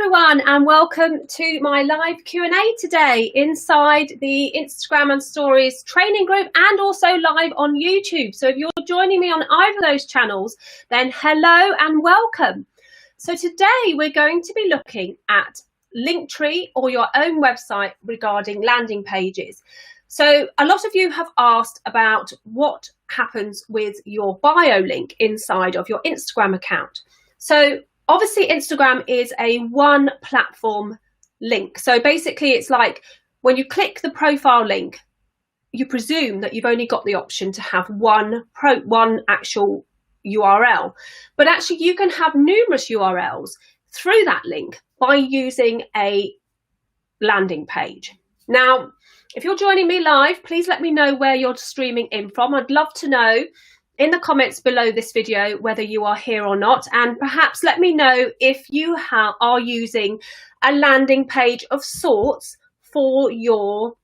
everyone, and welcome to my live Q&A today inside the Instagram and Stories training group and also live on YouTube. So if you're joining me on either of those channels, then hello and welcome. So today we're going to be looking at Linktree or your own website regarding landing pages. So a lot of you have asked about what happens with your bio link inside of your Instagram account. So obviously, Instagram is a one platform link. So basically, it's like when you click the profile link, you presume that you've only got the option to have one actual URL. But actually, you can have numerous URLs through that link by using a landing page. Now, if you're joining me live, please let me know where you're streaming in from. I'd love to know in the comments below this video whether you are here or not, and perhaps let me know if you are using a landing page of sorts for your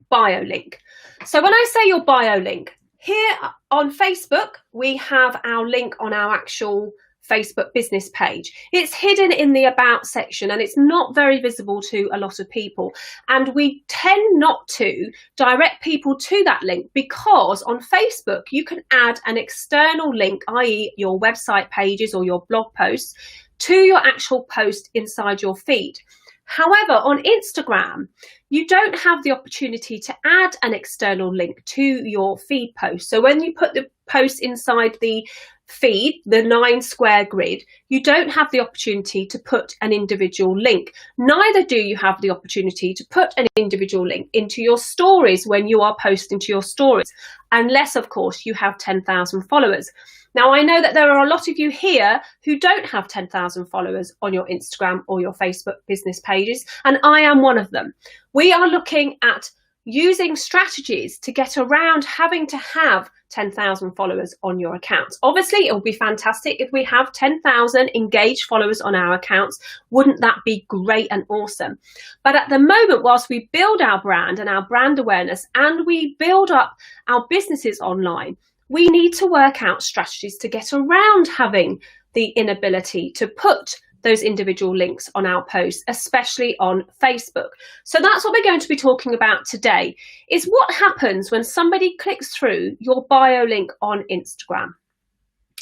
bio link. So when I say your bio link, here on Facebook we have our link on our actual Facebook business page. It's hidden in the About section and it's not very visible to a lot of people, and we tend not to direct people to that link because on Facebook you can add an external link, i.e. your website pages or your blog posts, to your actual post inside your feed. However, on Instagram, you don't have the opportunity to add an external link to your feed post. So when you put the post inside the feed, the 9 square grid, you don't have the opportunity to put an individual link. Neither do you have the opportunity to put an individual link into your stories when you are posting to your stories, unless of course you have 10,000 followers. Now, I know that there are a lot of you here who don't have 10,000 followers on your Instagram or your Facebook business pages, and I am one of them. We are looking at using strategies to get around having to have 10,000 followers on your accounts. Obviously, it would be fantastic if we have 10,000 engaged followers on our accounts. Wouldn't that be great and awesome? But at the moment, whilst we build our brand and our brand awareness and we build up our businesses online, we need to work out strategies to get around having the inability to put those individual links on our posts, especially on Facebook. So that's what we're going to be talking about today, is what happens when somebody clicks through your bio link on Instagram.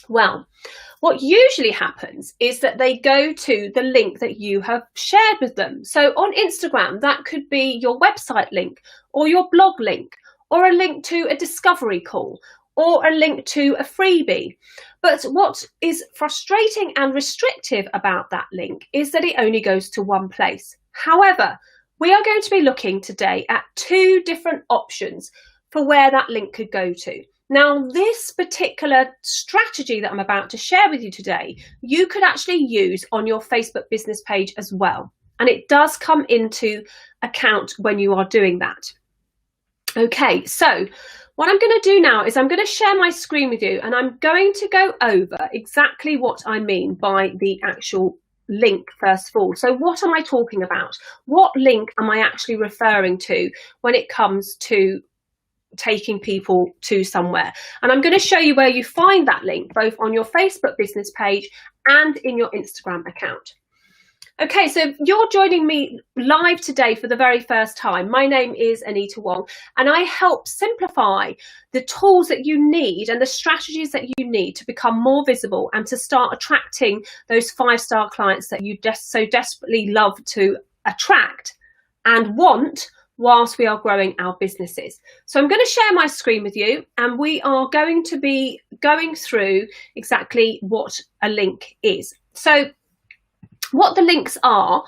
Well, what usually happens is that they go to the link that you have shared with them. So on Instagram, that could be your website link or your blog link or a link to a discovery call or a link to a freebie. But what is frustrating and restrictive about that link is that it only goes to one place. However, we are going to be looking today at 2 different options for where that link could go to. Now, this particular strategy that I'm about to share with you today, you could actually use on your Facebook business page as well. And it does come into account when you are doing that. Okay, so what I'm going to do now is I'm going to share my screen with you, and I'm going to go over exactly what I mean by the actual link first of all. So what am I talking about? What link am I actually referring to when it comes to taking people to somewhere? And I'm going to show you where you find that link, both on your Facebook business page and in your Instagram account. Okay, so if you're joining me live today for the very first time, my name is Anita Wong, and I help simplify the tools that you need and the strategies that you need to become more visible and to start attracting those 5-star clients that you so desperately love to attract and want whilst we are growing our businesses. So I'm going to share my screen with you, and we are going to be going through exactly what a link is. So what the links are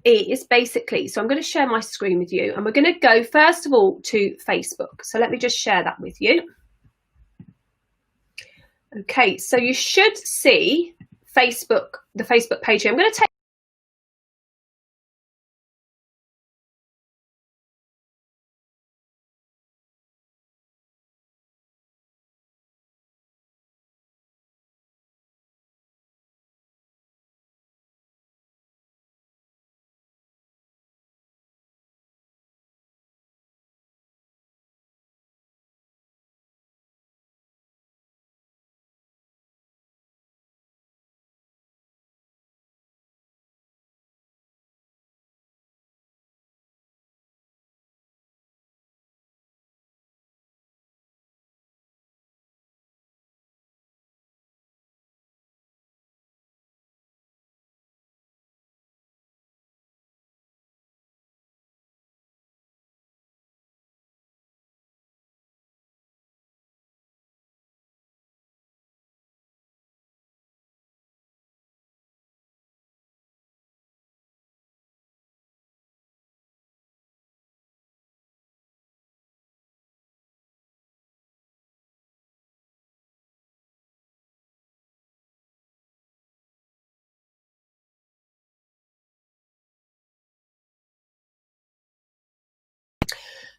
is basically, so I'm going to share my screen with you, and we're going to go first of all to Facebook. So let me just share that with you. Okay, so you should see Facebook, the Facebook page here. I'm going to take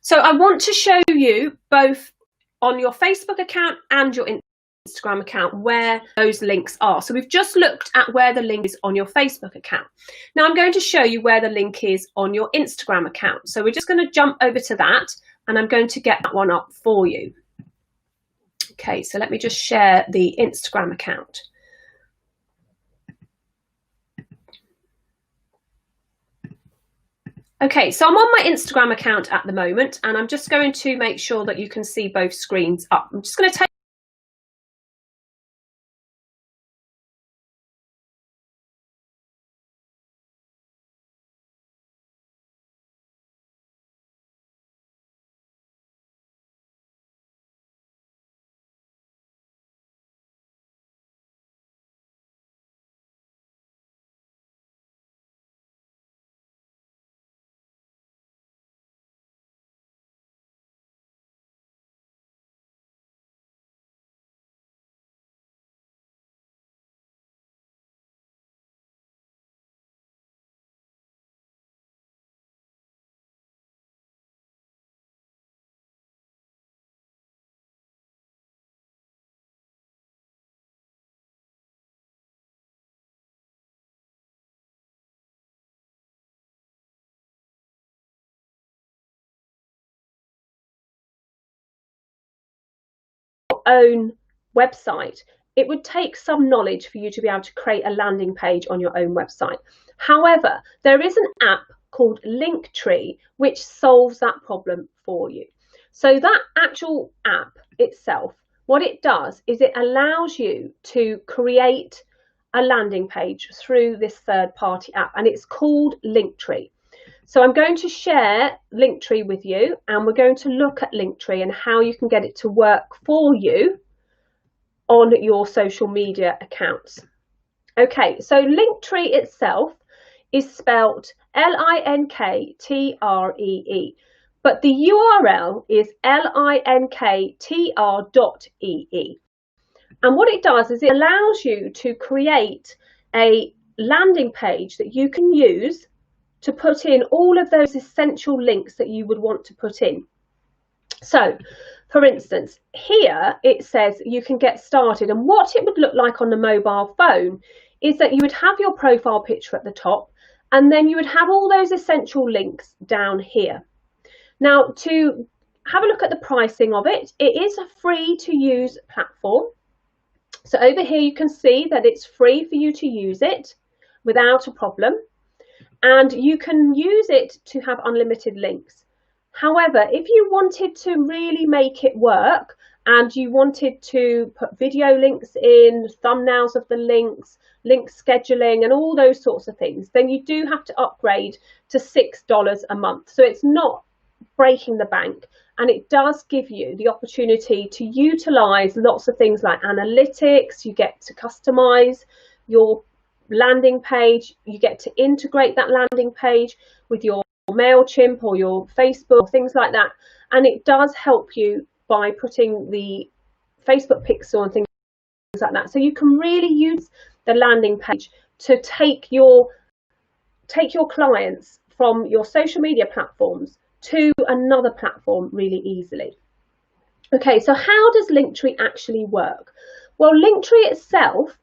So I want to show you both on your Facebook account and your Instagram account where those links are. So we've just looked at where the link is on your Facebook account. Now I'm going to show you where the link is on your Instagram account. So we're just going to jump over to that and I'm going to get that one up for you. Okay, so let me just share the Instagram account. Okay, so I'm on my Instagram account at the moment and I'm just going to make sure that you can see both screens up. I'm just going to take own website, it would take some knowledge for you to be able to create a landing page on your own website. However, there is an app called Linktree which solves that problem for you. So that actual app itself, what it does is it allows you to create a landing page through this third-party app, and it's called Linktree. So I'm going to share Linktree with you and we're going to look at Linktree and how you can get it to work for you on your social media accounts. Okay, so Linktree itself is spelt Linkree, but the URL is linktr.ee. And what it does is it allows you to create a landing page that you can use to put in all of those essential links that you would want to put in. So, for instance, here it says you can get started, and what it would look like on the mobile phone is that you would have your profile picture at the top and then you would have all those essential links down here. Now, to have a look at the pricing of it, it is a free to use platform. So over here you can see that it's free for you to use it without a problem. And you can use it to have unlimited links. However, if you wanted to really make it work and you wanted to put video links in, thumbnails of the links, link scheduling and all those sorts of things, then you do have to upgrade to $6 a month. So it's not breaking the bank, and it does give you the opportunity to utilize lots of things like analytics. You get to customize your landing page, you get to integrate that landing page with your MailChimp or your Facebook, things like that, and it does help you by putting the Facebook pixel and things like that. So you can really use the landing page to take your clients from your social media platforms to another platform really easily. Okay, so how does Linktree actually work? Well, Linktree itself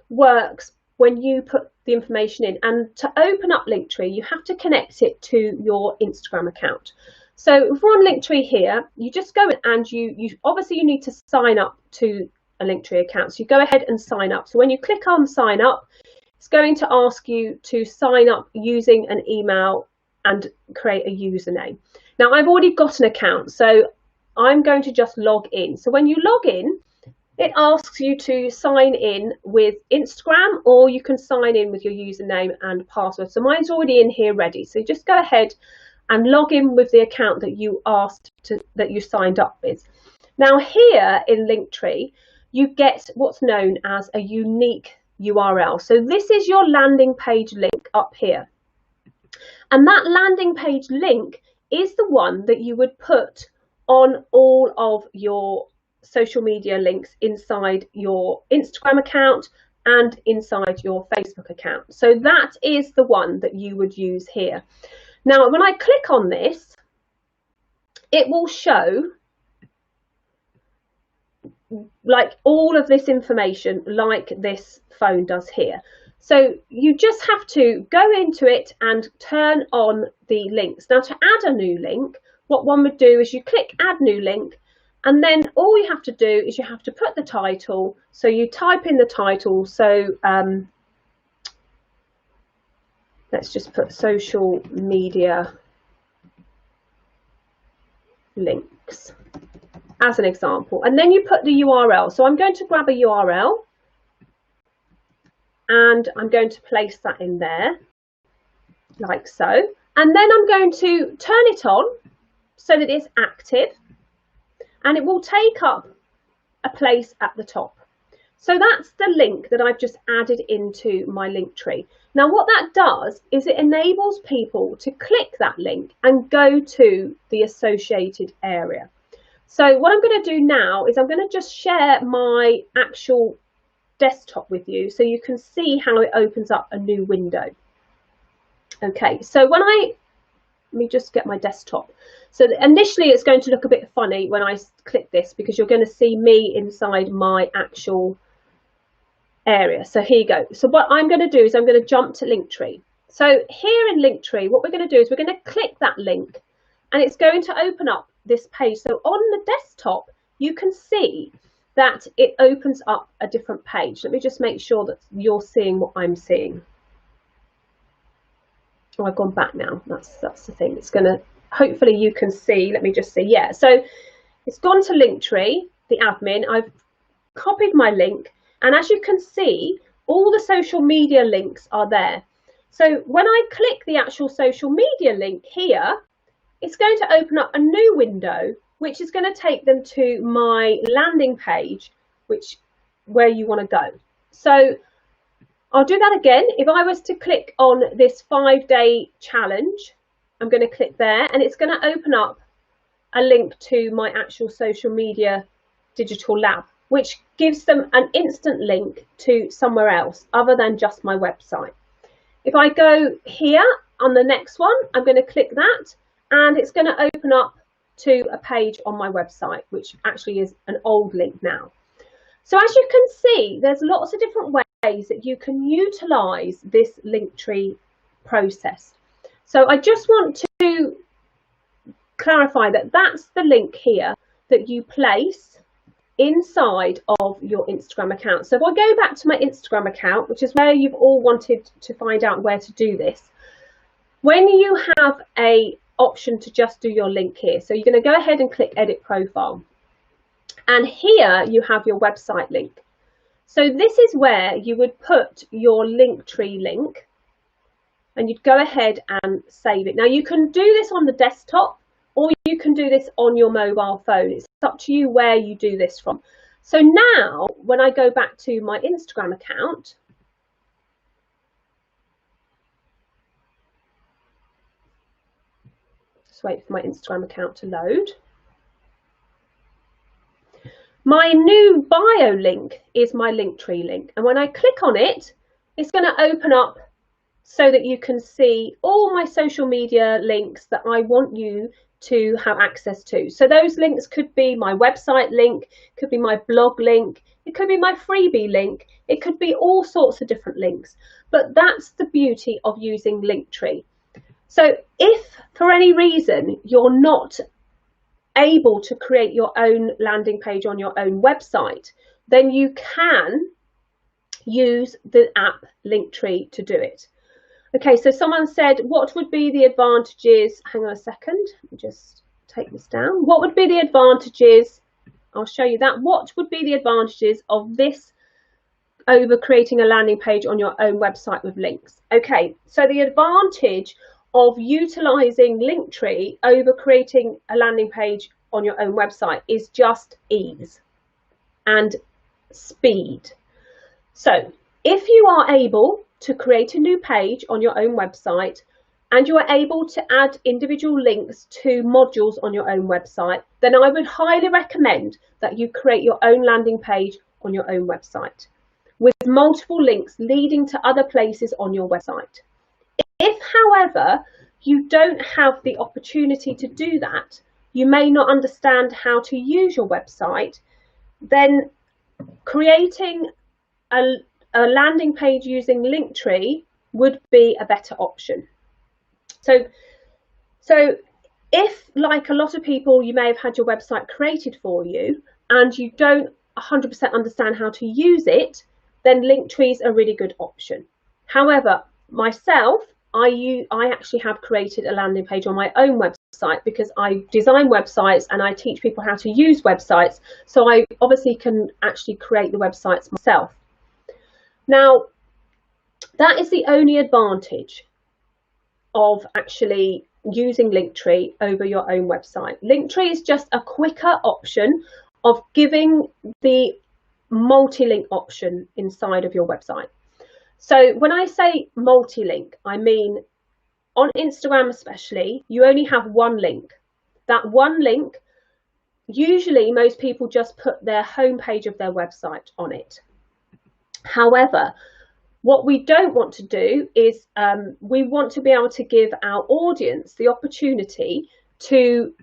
works when you put the information in, and to open up Linktree you have to connect it to your Instagram account. So if we're on Linktree here, you just go in and you obviously you need to sign up to a Linktree account. So you go ahead and sign up. So when you click on sign up, it's going to ask you to sign up using an email and create a username. Now I've already got an account, so I'm going to just log in. So when you log in, it asks you to sign in with Instagram, or you can sign in with your username and password. So mine's already in here ready. So just go ahead and log in with the account that you that you signed up with. Now here in Linktree, you get what's known as a unique URL. So this is your landing page link up here. And that landing page link is the one that you would put on all of your social media links inside your Instagram account and inside your Facebook account. So that is the one that you would use here. Now, when I click on this, it will show like all of this information like this phone does here. So you just have to go into it and turn on the links. Now to add a new link, what one would do is you click add new link, and then all you have to do is you have to put the title. So you type in the title. So let's just put social media links as an example, and then you put the URL. So I'm going to grab a URL and I'm going to place that in there like so, and then I'm going to turn it on so that it's active, and it will take up a place at the top. So that's the link that I've just added into my Linktree. Now what that does is it enables people to click that link and go to the associated area. So what I'm going to do now is I'm going to just share my actual desktop with you so you can see how it opens up a new window. Okay, so let me just get my desktop. So initially it's going to look a bit funny when I click this because you're going to see me inside my actual area. So here you go. So what I'm going to do is I'm going to jump to Linktree. So here in Linktree, what we're going to do is we're going to click that link and it's going to open up this page. So on the desktop, you can see that it opens up a different page. Let me just make sure that you're seeing what I'm seeing. Oh, I've gone back now. That's the thing. It's going to, hopefully you can see. Let me just see. Yeah, so it's gone to Linktree, the admin. I've copied my link, and as you can see, all the social media links are there. So when I click the actual social media link here, it's going to open up a new window, which is going to take them to my landing page, where you want to go. So I'll do that again. If I was to click on this 5-day challenge, I'm going to click there and it's going to open up a link to my actual social media digital lab, which gives them an instant link to somewhere else other than just my website. If I go here on the next one, I'm going to click that and it's going to open up to a page on my website, which actually is an old link now. So as you can see, there's lots of different ways that you can utilize this Linktree process. So I just want to clarify that that's the link here that you place inside of your Instagram account. So if I go back to my Instagram account, which is where you've all wanted to find out where to do this, when you have a option to just do your link here, so you're going to go ahead and click edit profile, and here you have your website link. So this is where you would put your Linktree link and you'd go ahead and save it. Now you can do this on the desktop or you can do this on your mobile phone. It's up to you where you do this from. So now when I go back to my Instagram account, just wait for my Instagram account to load. My new bio link is my Linktree link, and when I click on it, it's going to open up so that you can see all my social media links that I want you to have access to. So those links could be my website link, could be my blog link, it could be my freebie link, it could be all sorts of different links. But that's the beauty of using Linktree. So if for any reason you're not able to create your own landing page on your own website, then you can use the app Linktree to do it. Okay, so someone said, what would be the advantages? Hang on a second, let me just take this down. What would be the advantages? I'll show you that. What would be the advantages of this over creating a landing page on your own website with links? Okay, so the advantage of utilizing Linktree over creating a landing page on your own website is just ease and speed. So if you are able to create a new page on your own website and you are able to add individual links to modules on your own website, then I would highly recommend that you create your own landing page on your own website with multiple links leading to other places on your website. If, however, you don't have the opportunity to do that, you may not understand how to use your website, then creating a landing page using Linktree would be a better option. So if, like a lot of people, you may have had your website created for you and you don't 100% understand how to use it, then Linktree is a really good option. However, myself, I actually have created a landing page on my own website because I design websites and I teach people how to use websites. So I obviously can actually create the websites myself. Now, that is the only advantage of actually using Linktree over your own website. Linktree is just a quicker option of giving the multi-link option inside of your website. So when I say multi-link, I mean on Instagram especially, you only have one link. That one link, usually most people just put their homepage of their website on it. However, what we don't want to do is we want to be able to give our audience the opportunity to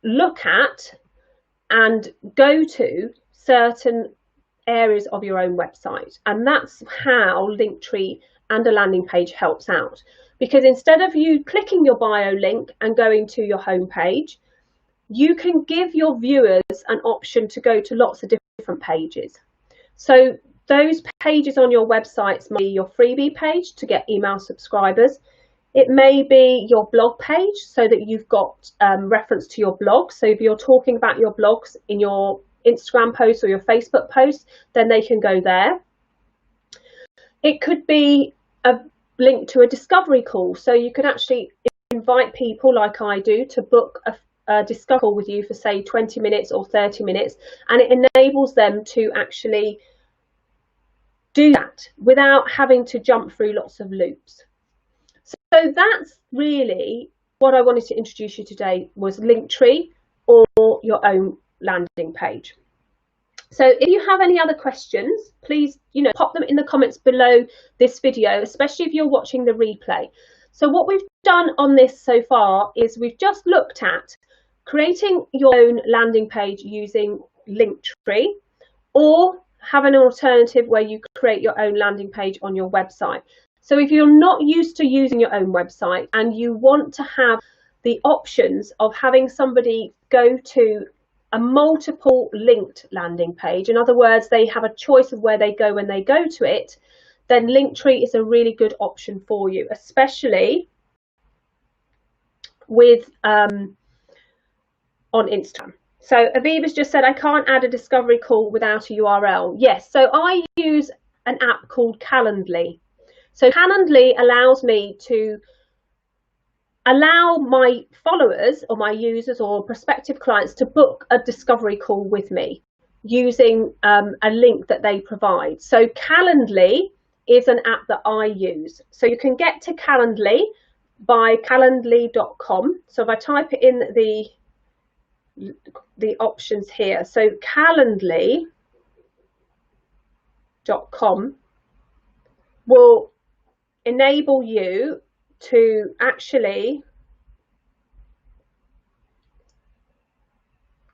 look at and go to certain areas of your own website. And that's how Linktree and a landing page helps out. Because instead of you clicking your bio link and going to your homepage, you can give your viewers an option to go to lots of different pages. So those pages on your websites may be your freebie page to get email subscribers. It may be your blog page so that you've got reference to your blog. So if you're talking about your blogs in your Instagram posts or your Facebook posts, then they can go there. It could be a link to a discovery call. So you could actually invite people like I do to book a discovery call with you for say 20 minutes or 30 minutes. And it enables them to actually do that without having to jump through lots of loops. So that's really what I wanted to introduce you today, was Linktree or your own landing page. So if you have any other questions, please, pop them in the comments below this video, especially if you're watching the replay. So what we've done on this so far is we've just looked at creating your own landing page using Linktree, or have an alternative where you create your own landing page on your website. So if you're not used to using your own website and you want to have the options of having somebody go to a multiple linked landing page, in other words, they have a choice of where they go when they go to it, then Linktree is a really good option for you, especially with on Instagram. So Aviva's just said, I can't add a discovery call without a URL. Yes, so I use an app called Calendly. So Calendly allows me to allow my followers or my users or prospective clients to book a discovery call with me using a link that they provide. So Calendly is an app that I use. So you can get to Calendly by calendly.com. So if I type it in the options here, so calendly.com will enable you to actually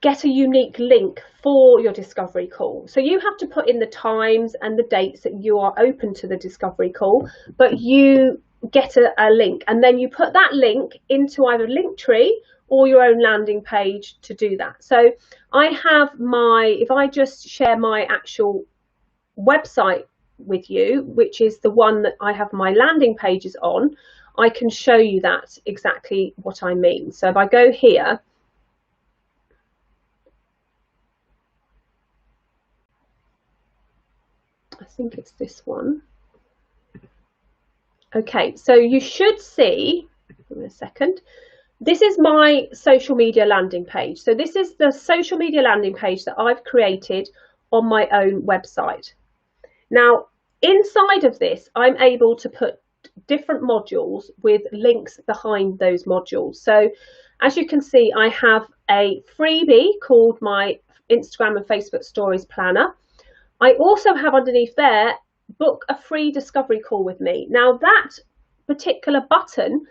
get a unique link for your discovery call. So you have to put in the times and the dates that you are open to the discovery call, but you get a link, and then you put that link into either Linktree or your own landing page to do that. So I have if I just share my actual website with you, which is the one that I have my landing pages on, I can show you that exactly what I mean. So if I go here, I think it's this one. Okay, so you should see, in a second, this is my social media landing page. So this is the social media landing page that I've created on my own website. Now, inside of this, I'm able to put different modules with links behind those modules. So as you can see, I have a freebie called my Instagram and Facebook Stories Planner. I also have underneath there, book a free discovery call with me. Now that particular button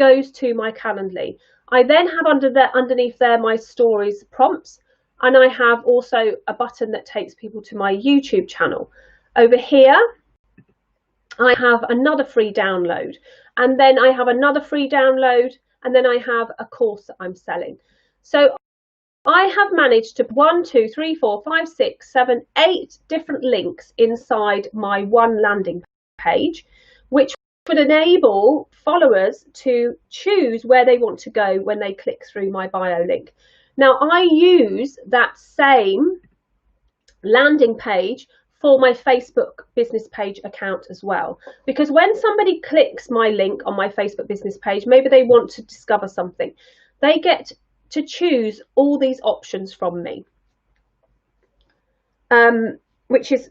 goes to my Calendly. I then have underneath there my stories prompts, and I have also a button that takes people to my YouTube channel. Over here, I have another free download, and then I have another free download, and then I have a course that I'm selling. So I have managed to 1, 2, 3, 4, 5, 6, 7, 8 different links inside my one landing page, which would enable followers to choose where they want to go when they click through my bio link. Now, I use that same landing page for my Facebook business page account as well, because when somebody clicks my link on my Facebook business page, maybe they want to discover something, they get to choose all these options from me, which is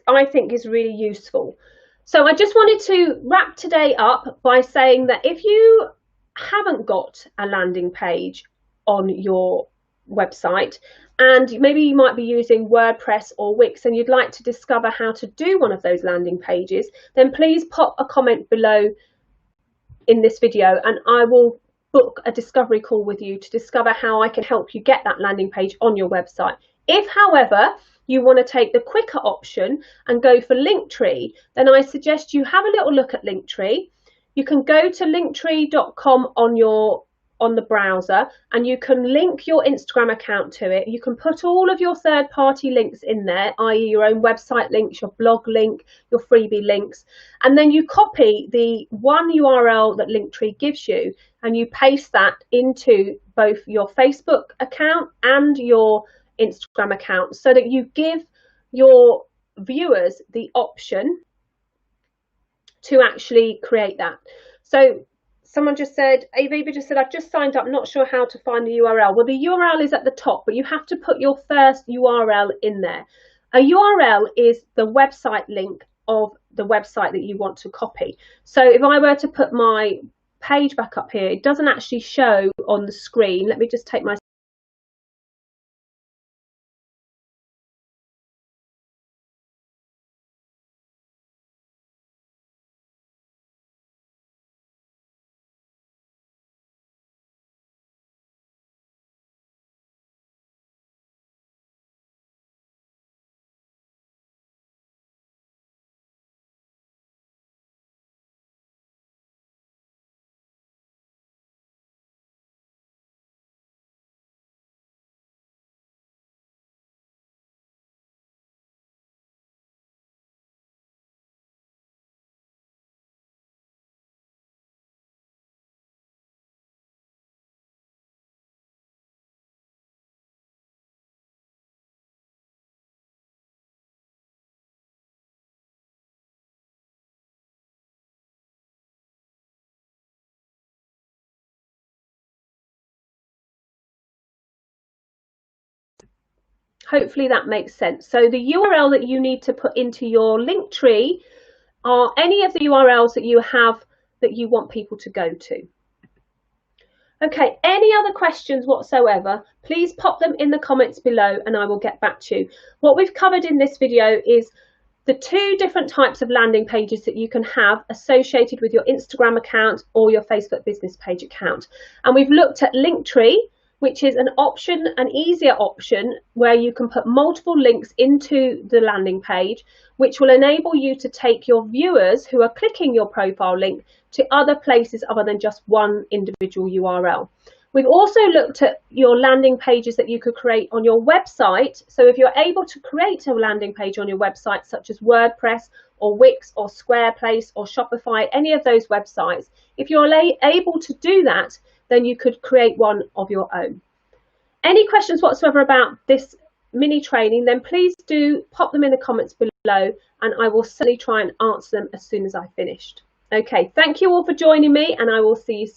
I think is really useful. So I just wanted to wrap today up by saying that if you haven't got a landing page on your website, and maybe you might be using WordPress or Wix and you'd like to discover how to do one of those landing pages, then please pop a comment below in this video and I will book a discovery call with you to discover how I can help you get that landing page on your website. If, however, you want to take the quicker option and go for Linktree, then I suggest you have a little look at Linktree. You can go to Linktree.com on the browser, and you can link your Instagram account to it. You can put all of your third-party links in there, i.e. your own website links, your blog link, your freebie links, and then you copy the one URL that Linktree gives you and you paste that into both your Facebook account and your Instagram account, so that you give your viewers the option to actually create that. So someone just said, Aviva just said, I've just signed up, not sure how to find the URL. Well, the URL is at the top, but you have to put your first URL in there. A URL is the website link of the website that you want to copy. So if I were to put my page back up here, it doesn't actually show on the screen. Let me just take my hopefully that makes sense. So the URL that you need to put into your Linktree are any of the URLs that you have that you want people to go to. Okay, any other questions whatsoever, please pop them in the comments below and I will get back to you. What we've covered in this video is the 2 different types of landing pages that you can have associated with your Instagram account or your Facebook business page account. And we've looked at Linktree, which is an option, an easier option where you can put multiple links into the landing page, which will enable you to take your viewers who are clicking your profile link to other places other than just one individual URL. We've also looked at your landing pages that you could create on your website. So if you're able to create a landing page on your website, such as WordPress or Wix or Squarespace or Shopify, any of those websites, if you're able to do that, then you could create one of your own. Any questions whatsoever about this mini training, then please do pop them in the comments below and I will certainly try and answer them as soon as I've finished. Okay, thank you all for joining me and I will see you soon.